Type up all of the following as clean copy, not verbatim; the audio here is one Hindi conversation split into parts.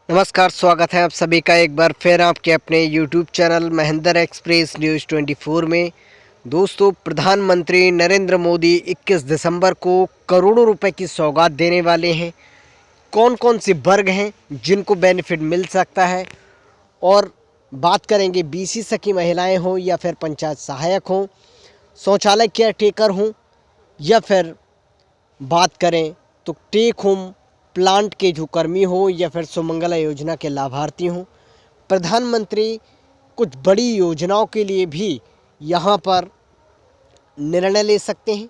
नमस्कार, स्वागत है आप सभी का एक बार फिर आपके अपने YouTube channel Mahendra express news 24 में। दोस्तों, प्रधानमंत्री नरेंद्र मोदी 21 दिसंबर को करोड़ों रुपए की सौगात देने वाले हैं। कौन कौन से वर्ग हैं जिनको बेनिफिट मिल सकता है, और बात करेंगे बीसी सखी महिलाएं हों या फिर पंचायत सहायक हों, शौचालय केयर टेकर हों, या फिर बात करें तो टेक होम प्लांट के जो कर्मी हो या फिर सुमंगला योजना के लाभार्थी हों। प्रधानमंत्री कुछ बड़ी योजनाओं के लिए भी यहाँ पर निर्णय ले सकते हैं,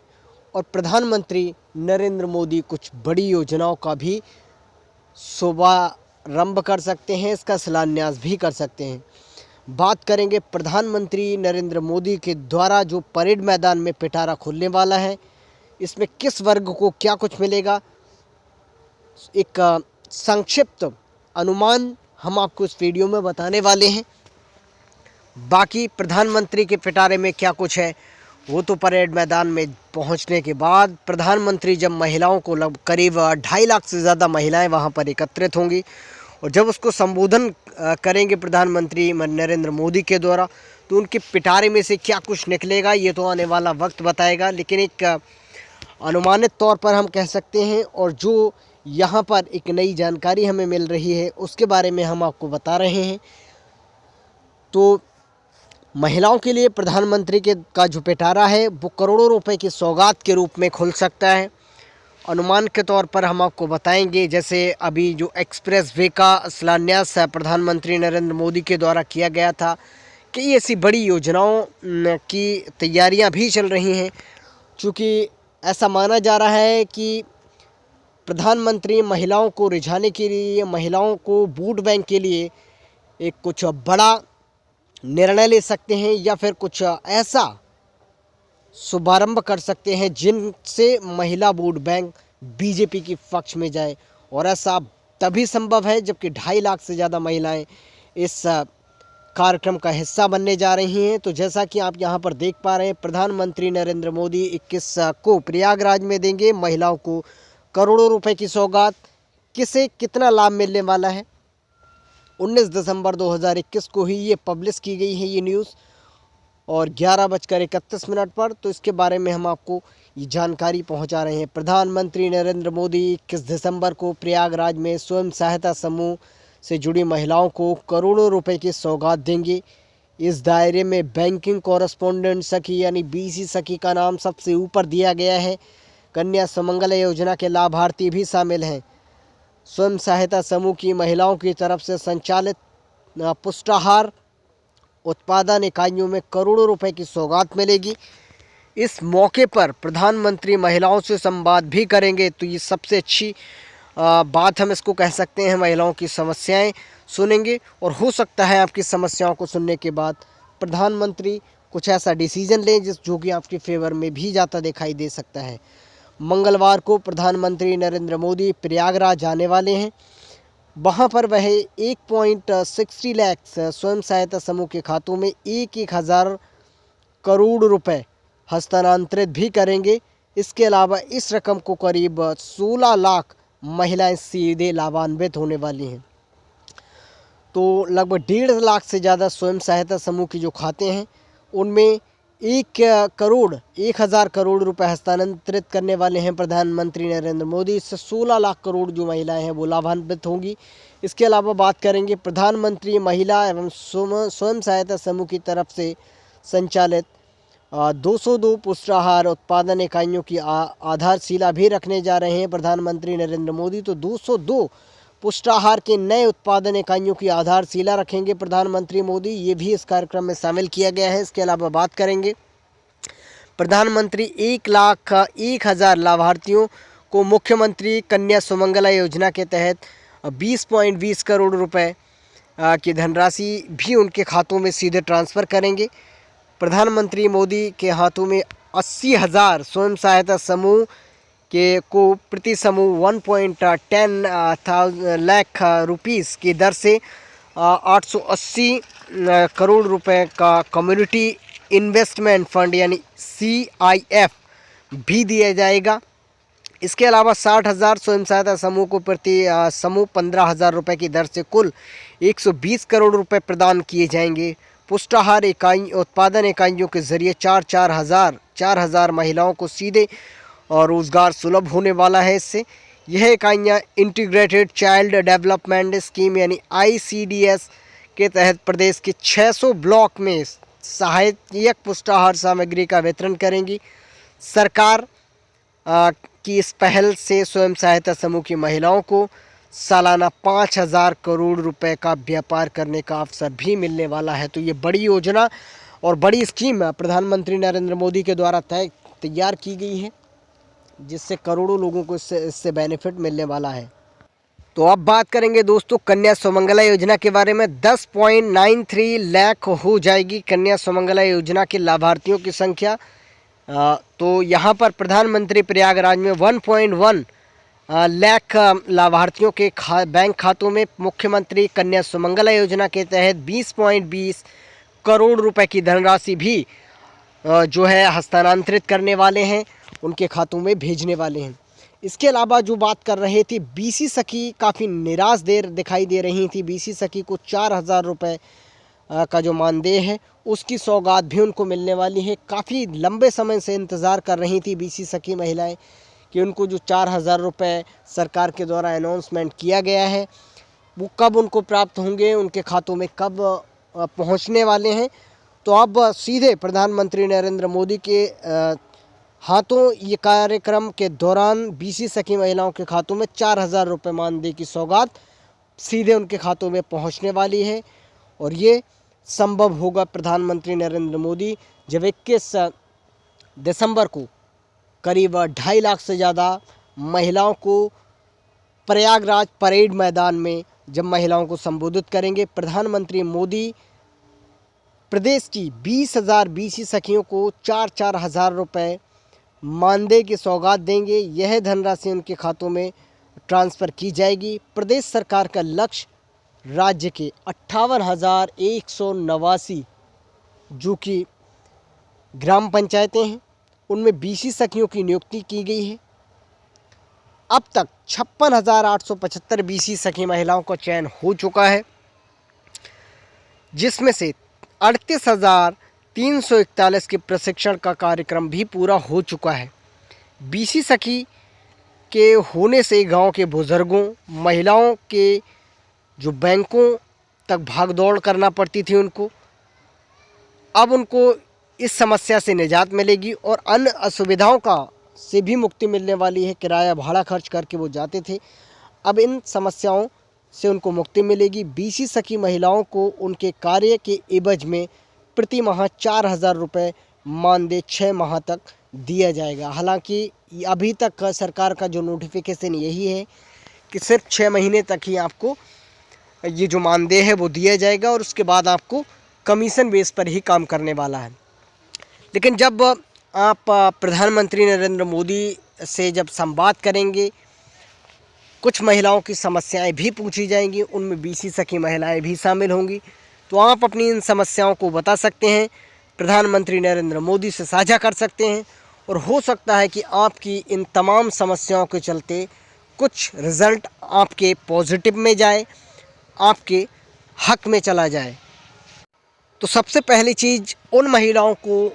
और प्रधानमंत्री नरेंद्र मोदी कुछ बड़ी योजनाओं का भी शुभारंभ कर सकते हैं, इसका शिलान्यास भी कर सकते हैं। बात करेंगे प्रधानमंत्री नरेंद्र मोदी के द्वारा जो परेड मैदान में पिटारा खुलने वाला है, इसमें किस वर्ग को क्या कुछ मिलेगा, एक संक्षिप्त अनुमान हम आपको इस वीडियो में बताने वाले हैं। बाकी प्रधानमंत्री के पिटारे में क्या कुछ है वो तो परेड मैदान में पहुंचने के बाद, प्रधानमंत्री जब महिलाओं को करीब 2.5 लाख से ज़्यादा महिलाएं वहां पर एकत्रित होंगी, और जब उसको संबोधन करेंगे प्रधानमंत्री नरेंद्र मोदी के द्वारा, तो उनके पिटारे में से क्या कुछ निकलेगा ये तो आने वाला वक्त बताएगा। लेकिन एक अनुमानित तौर पर हम कह सकते हैं, और जो यहाँ पर एक नई जानकारी हमें मिल रही है उसके बारे में हम आपको बता रहे हैं। तो महिलाओं के लिए प्रधानमंत्री का जो पिटारा है वो करोड़ों रुपए की सौगात के रूप में खुल सकता है। अनुमान के तौर पर हम आपको बताएंगे, जैसे अभी जो एक्सप्रेस वे का शिलान्यास प्रधानमंत्री नरेंद्र मोदी के द्वारा किया गया था, कई ऐसी बड़ी योजनाओं की तैयारियां भी चल रही हैं। चूँकि ऐसा माना जा रहा है कि प्रधानमंत्री महिलाओं को रिझाने के लिए, महिलाओं को वोट बैंक के लिए एक कुछ बड़ा निर्णय ले सकते हैं, या फिर कुछ ऐसा शुभारंभ कर सकते हैं जिनसे महिला वोट बैंक बीजेपी के पक्ष में जाए। और ऐसा तभी संभव है जबकि 2.5 लाख से ज़्यादा महिलाएं इस कार्यक्रम का हिस्सा बनने जा रही हैं। तो जैसा कि आप यहाँ पर देख पा रहे हैं, प्रधानमंत्री नरेंद्र मोदी 21 को प्रयागराज में देंगे महिलाओं को करोड़ों रुपए की सौगात। किसे कितना लाभ मिलने वाला है, 19 दिसंबर 2021 को ही ये पब्लिश की गई है ये न्यूज़, और 11:31 पर। तो इसके बारे में हम आपको ये जानकारी पहुंचा रहे हैं। प्रधानमंत्री नरेंद्र मोदी 21 दिसंबर को प्रयागराज में स्वयं सहायता समूह से जुड़ी महिलाओं को करोड़ों रुपए की सौगात देंगे। इस दायरे में बैंकिंग कॉरेस्पोंडेंट सखी यानी बीसी सखी का नाम सबसे ऊपर दिया गया है। कन्या सुमंगला योजना के लाभार्थी भी शामिल हैं। स्वयं सहायता समूह की महिलाओं की तरफ से संचालित पुष्टाहार उत्पादन इकाइयों में करोड़ों रुपए की सौगात मिलेगी। इस मौके पर प्रधानमंत्री महिलाओं से संवाद भी करेंगे, तो ये सबसे अच्छी बात हम इसको कह सकते हैं। महिलाओं की समस्याएं सुनेंगे, और हो सकता है आपकी समस्याओं को सुनने के बाद प्रधानमंत्री कुछ ऐसा डिसीजन लें जो कि आपके फेवर में भी जाता दिखाई दे सकता है। मंगलवार को प्रधानमंत्री नरेंद्र मोदी प्रयागराज जाने वाले हैं। वहां पर वह 1.60 लाख स्वयं सहायता समूह के खातों में 1,000 करोड़ रुपए हस्तांतरित भी करेंगे। इसके अलावा इस रकम को करीब 16 लाख महिलाएं सीधे लाभान्वित होने वाली हैं। तो लगभग 1.5 लाख से ज़्यादा स्वयं सहायता समूह के जो खाते हैं उनमें 1,000 करोड़ रुपए हस्तांतरित करने वाले हैं प्रधानमंत्री नरेंद्र मोदी। इससे 16 लाख करोड़ जो महिलाएं हैं वो लाभान्वित होंगी। इसके अलावा बात करेंगे प्रधानमंत्री महिला एवं स्वयं सहायता समूह की तरफ से संचालित 202 पुष्टाहार उत्पादन इकाइयों की आधारशिला भी रखने जा रहे हैं प्रधानमंत्री नरेंद्र मोदी। तो 202 पुष्टाहार के नए उत्पादन इकाइयों की आधारशिला रखेंगे प्रधानमंत्री मोदी, ये भी इस कार्यक्रम में शामिल किया गया है। इसके अलावा बात करेंगे प्रधानमंत्री 1,01,000 लाभार्थियों को मुख्यमंत्री कन्या सुमंगला योजना के तहत 20.20 करोड़ रुपए की धनराशि भी उनके खातों में सीधे ट्रांसफ़र करेंगे। प्रधानमंत्री मोदी के हाथों में 80,000 स्वयं सहायता समूह के को प्रति समूह 1.10 लाख रुपीस की दर से 880 करोड़ रुपए का कम्युनिटी इन्वेस्टमेंट फंड यानी CIF भी दिया जाएगा। इसके अलावा 60,000 स्वयं सहायता समूह को प्रति समूह 15,000 रुपये की दर से कुल 120 करोड़ रुपए प्रदान किए जाएंगे। पुष्टाहार इकाई उत्पादन इकाइयों के जरिए 4,000 महिलाओं को सीधे और रोज़गार सुलभ होने वाला है। इससे यह इकाइयाँ इंटीग्रेटेड चाइल्ड डेवलपमेंट स्कीम यानी ICDS के तहत प्रदेश के 600 ब्लॉक में सहायक पुष्टाहार सामग्री का वितरण करेंगी। सरकार की इस पहल से स्वयं सहायता समूह की महिलाओं को सालाना 5,000 करोड़ रुपए का व्यापार करने का अवसर भी मिलने वाला है। तो ये बड़ी योजना और बड़ी स्कीम प्रधानमंत्री नरेंद्र मोदी के द्वारा तैयार की गई है, जिससे करोड़ों लोगों को इससे बेनिफिट मिलने वाला है। तो अब बात करेंगे दोस्तों कन्या सुमंगला योजना के बारे में। 10.93 लाख हो जाएगी कन्या सुमंगला योजना के लाभार्थियों की संख्या। तो यहाँ पर प्रधानमंत्री प्रयागराज में 1.1 लाख लाभार्थियों के बैंक खातों में मुख्यमंत्री कन्या सुमंगला योजना के तहत 20.20 करोड़ रुपए की धनराशि भी जो है हस्तांतरित करने वाले हैं, उनके खातों में भेजने वाले हैं। इसके अलावा जो बात कर रहे थे बीसी सखी काफ़ी निराश दिखाई दे रही थी। बीसी सखी को 4,000 रुपये का जो मानदेय है उसकी सौगात भी उनको मिलने वाली है। काफ़ी लंबे समय से इंतज़ार कर रही थी बीसी सखी महिलाएं कि उनको जो 4,000 रुपये सरकार के द्वारा अनाउंसमेंट किया गया है वो कब उनको प्राप्त होंगे, उनके खातों में कब पहुंचने वाले हैं। तो अब सीधे प्रधानमंत्री नरेंद्र मोदी के हाथों ये कार्यक्रम के दौरान बीसी सखी महिलाओं के खातों में 4,000 रुपये मानदेय की सौगात सीधे उनके खातों में पहुंचने वाली है। और ये संभव होगा प्रधानमंत्री नरेंद्र मोदी जब 21 दिसंबर को करीब 2.5 लाख से ज़्यादा महिलाओं को प्रयागराज परेड मैदान में जब महिलाओं को संबोधित करेंगे। प्रधानमंत्री मोदी प्रदेश की 20,000 बीसी सखियों को 4,000 रुपये मानदेय की सौगात देंगे। यह धनराशि उनके खातों में ट्रांसफ़र की जाएगी। प्रदेश सरकार का लक्ष्य राज्य के 58,189 जो कि ग्राम पंचायतें हैं उनमें बीसी सखियों की नियुक्ति की गई है। अब तक 56,875 बीसी सखी महिलाओं का चयन हो चुका है, जिसमें से 38,341 के प्रशिक्षण का कार्यक्रम भी पूरा हो चुका है। बीसी सखी के होने से गांव के बुजुर्गों, महिलाओं के जो बैंकों तक भागदौड़ करना पड़ती थी अब उनको इस समस्या से निजात मिलेगी और अन्य असुविधाओं का से भी मुक्ति मिलने वाली है। किराया भाड़ा खर्च करके वो जाते थे, अब इन समस्याओं से उनको मुक्ति मिलेगी। बीसी सखी महिलाओं को उनके कार्य के एवज में प्रति माह 4,000 रुपये मानदेय 6 माह तक दिया जाएगा। हालांकि अभी तक सरकार का जो नोटिफिकेशन यही है कि सिर्फ 6 महीने तक ही आपको ये जो मानदेय है वो दिया जाएगा और उसके बाद आपको कमीशन बेस पर ही काम करने वाला है। लेकिन जब आप प्रधानमंत्री नरेंद्र मोदी से जब संवाद करेंगे, कुछ महिलाओं की समस्याएं भी पूछी जाएंगी, उनमें बीसी सखी महिलाएं भी शामिल होंगी। तो आप अपनी इन समस्याओं को बता सकते हैं, प्रधानमंत्री नरेंद्र मोदी से साझा कर सकते हैं और हो सकता है कि आपकी इन तमाम समस्याओं के चलते कुछ रिज़ल्ट आपके पॉजिटिव में जाए, आपके हक में चला जाए। तो सबसे पहली चीज़ उन महिलाओं को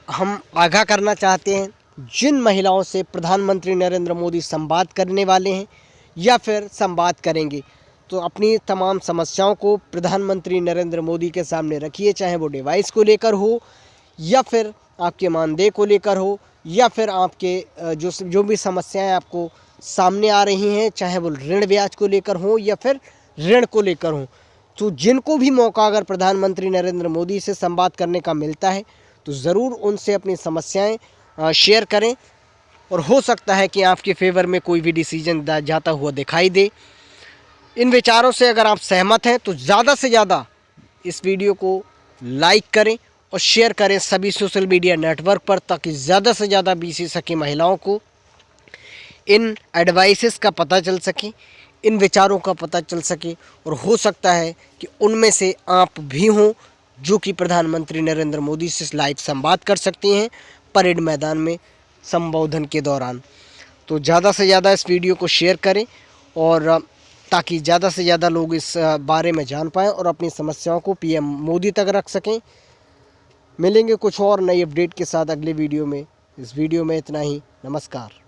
हम आगाह करना चाहते हैं जिन महिलाओं से प्रधानमंत्री नरेंद्र मोदी संवाद करने वाले हैं या फिर संवाद करेंगे। तो अपनी तमाम समस्याओं को प्रधानमंत्री नरेंद्र मोदी के सामने रखिए, चाहे वो डिवाइस को लेकर हो या फिर आपके मानदेय को लेकर हो या फिर आपके जो भी समस्याएं आपको सामने आ रही हैं, चाहे वो ऋण ब्याज को लेकर हो या फिर ऋण को लेकर हो। तो जिनको भी मौका अगर प्रधानमंत्री नरेंद्र मोदी से संवाद करने का मिलता है तो ज़रूर उनसे अपनी समस्याएं शेयर करें और हो सकता है कि आपके फेवर में कोई भी डिसीजन जाता हुआ दिखाई दे। इन विचारों से अगर आप सहमत हैं तो ज़्यादा से ज़्यादा इस वीडियो को लाइक करें और शेयर करें सभी सोशल मीडिया नेटवर्क पर, ताकि ज़्यादा से ज़्यादा बीसी सखी महिलाओं को इन एडवाइसेस का पता चल सके, इन विचारों का पता चल सके और हो सकता है कि उनमें से आप भी हों जो कि प्रधानमंत्री नरेंद्र मोदी से लाइव संवाद कर सकती हैं परेड मैदान में संबोधन के दौरान। तो ज़्यादा से ज़्यादा इस वीडियो को शेयर करें और ताकि ज़्यादा से ज़्यादा लोग इस बारे में जान पाएँ और अपनी समस्याओं को पीएम मोदी तक रख सकें। मिलेंगे कुछ और नई अपडेट के साथ अगले वीडियो में। इस वीडियो में इतना ही। नमस्कार।